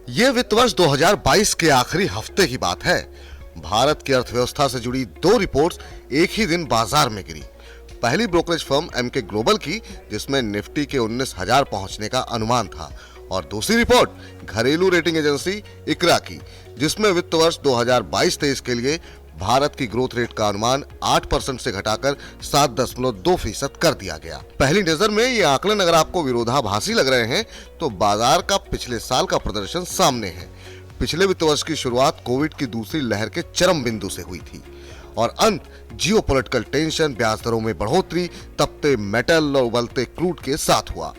ये वित्त वर्ष 2022 के आखिरी हफ्ते की बात है। भारत की अर्थव्यवस्था से जुड़ी दो रिपोर्ट्स एक ही दिन बाजार में गिरी। पहली ब्रोकरेज फर्म एमके ग्लोबल की, जिसमें निफ्टी के 19,000 पहुंचने का अनुमान था, और दूसरी रिपोर्ट घरेलू रेटिंग एजेंसी इक्रा की, जिसमें वित्त वर्ष 2022-23 के लिए भारत की ग्रोथ रेट का अनुमान 8% से घटाकर 7.2% कर दिया गया। पहली नजर में ये आकलन अगर आपको विरोधाभासी लग रहे हैं, तो बाजार का पिछले साल का प्रदर्शन सामने है। पिछले वित्त वर्ष की शुरुआत कोविड की दूसरी लहर के चरम बिंदु से हुई थी और अंत जियोपॉलिटिकल टेंशन, ब्याज दरों में बढ़ोतरी, तपते मेटल और उबलते क्रूड के साथ हुआ।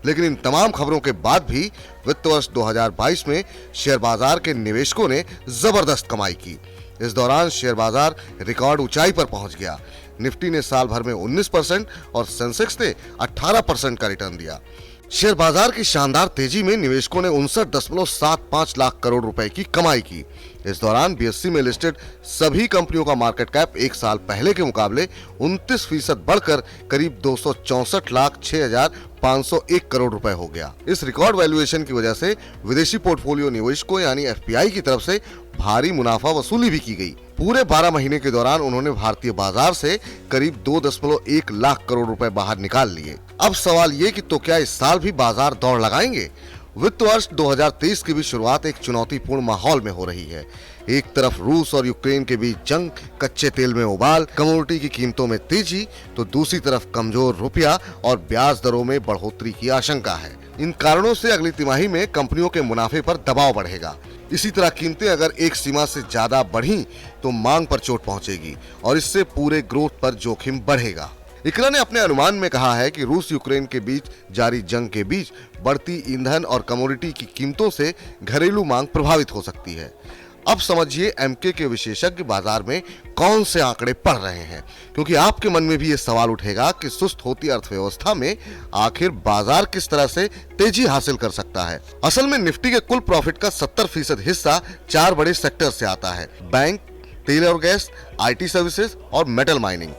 लेकिन इन तमाम खबरों के बाद भी वित्त वर्ष 2022 में शेयर बाजार के निवेशकों ने जबरदस्त कमाई की। इस दौरान शेयर बाजार रिकॉर्ड ऊंचाई पर पहुंच गया। निफ्टी ने साल भर में 19% और सेंसेक्स ने 18% का रिटर्न दिया। शेयर बाजार की शानदार तेजी में निवेशकों ने 59.75 लाख करोड़ रुपए की कमाई की। इस दौरान बीएसई में लिस्टेड सभी कंपनियों का मार्केट कैप एक साल पहले के मुकाबले 29% बढ़कर करीब 264,06,501 करोड़ रुपए हो गया। इस रिकॉर्ड वैल्यूएशन की वजह से विदेशी पोर्टफोलियो निवेशकों यानी एफपीआई की तरफ से भारी मुनाफा वसूली भी की गई। पूरे 12 महीने के दौरान उन्होंने भारतीय बाजार से करीब 2.1 लाख करोड़ रुपए बाहर निकाल लिए। अब सवाल ये कि तो क्या इस साल भी बाजार दौड़ लगाएंगे? वित्त वर्ष 2023 की भी शुरुआत एक चुनौतीपूर्ण माहौल में हो रही है। एक तरफ रूस और यूक्रेन के बीच जंग, कच्चे तेल में उबाल, कमोडिटी की कीमतों में तेजी, तो दूसरी तरफ कमजोर रुपया और ब्याज दरों में बढ़ोतरी की आशंका है। इन कारणों से अगली तिमाही में कंपनियों के मुनाफे पर दबाव बढ़ेगा। इसी तरह कीमतें अगर एक सीमा से ज्यादा बढ़ी तो मांग पर चोट पहुंचेगी और इससे पूरे ग्रोथ पर जोखिम बढ़ेगा। इक्रा ने अपने अनुमान में कहा है कि रूस यूक्रेन के बीच जारी जंग के बीच बढ़ती ईंधन और कमोडिटी की कीमतों से घरेलू मांग प्रभावित हो सकती है। अब समझिए एमके के विशेषज्ञ बाजार में कौन से आंकड़े पढ़ रहे हैं, क्योंकि आपके मन में भी ये सवाल उठेगा कि सुस्त होती अर्थव्यवस्था में आखिर बाजार किस तरह से तेजी हासिल कर सकता है। असल में निफ्टी के कुल प्रॉफिट का 70% हिस्सा 4 बड़े सेक्टर से आता है: बैंक, तेल और गैस, आईटी सर्विसेज और मेटल माइनिंग।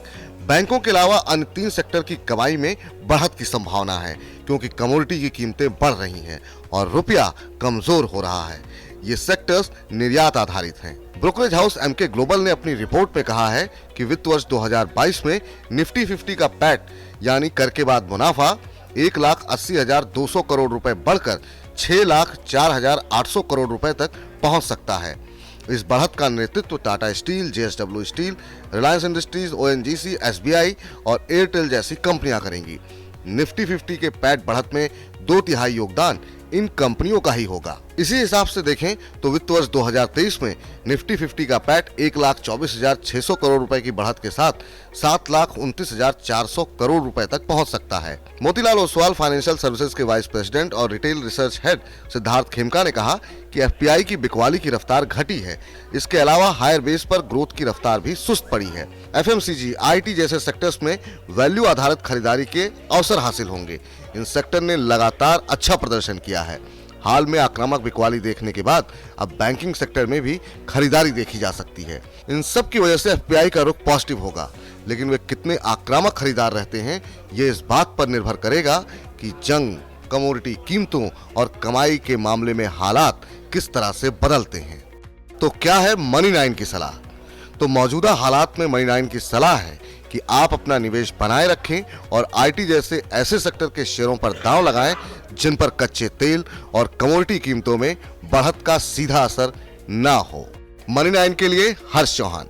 बैंकों के अलावा अन्य 3 सेक्टर की कमाई में बढ़त की संभावना है, क्योंकि कमोडिटी की कीमतें बढ़ रही हैं और रुपया कमजोर हो रहा है। ये सेक्टर्स निर्यात आधारित हैं। ब्रोकरेज हाउस एमके ग्लोबल ने अपनी रिपोर्ट में कहा है कि वित्त वर्ष 2022 में निफ्टी 50 का पैट यानी कर के बाद मुनाफा 1,80,200 करोड़ रुपए बढ़कर 6,04,800 करोड़ रुपए तक पहुंच सकता है। इस बढ़त का नेतृत्व Tata steel, JSW steel, Reliance industries, ONGC, SBI और एयरटेल जैसी कंपनियां करेंगी। निफ्टी 50 के पैट बढ़त में 2/3 योगदान इन कंपनियों का ही होगा। इसी हिसाब से देखें तो वित्त वर्ष 2023 में निफ्टी 50 का पैट 1,24,600 करोड़ रुपए की बढ़त के साथ 7,29,400 करोड़ रुपए तक पहुंच सकता है। मोतीलाल ओसवाल फाइनेंशियल सर्विसेज के वाइस प्रेसिडेंट और retail research head Siddharth Khemka ने कहा कि एफपीआई की बिकवाली की रफ्तार घटी है। इसके अलावा हायर बेस पर ग्रोथ की रफ्तार भी सुस्त पड़ी है। एफएमसीजी, आईटी जैसे सेक्टर्स में वैल्यू आधारित खरीदारी के अवसर हासिल होंगे। इन सेक्टर ने लगातार अच्छा प्रदर्शन किया है। हाल में आक्रामक बिकवाली देखने के बाद अब बैंकिंग सेक्टर में भी खरीदारी देखी जा सकती है। इन सब की वजह से एफपीआई का रुख पॉजिटिव होगा, लेकिन वे कितने आक्रामक खरीदार रहते हैं ये इस बात पर निर्भर करेगा कि जंग, कमोडिटी कीमतों और कमाई के मामले में हालात किस तरह से बदलते हैं। तो क्या है मनी 9 की सलाह? तो मौजूदा हालात में मनी 9 की सलाह है कि आप अपना निवेश बनाए रखें और आईटी जैसे ऐसे सेक्टर के शेयरों पर दांव लगाएं जिन पर कच्चे तेल और कमोडिटी कीमतों में बढ़त का सीधा असर ना हो। मनी 9 के लिए हर्ष चौहान।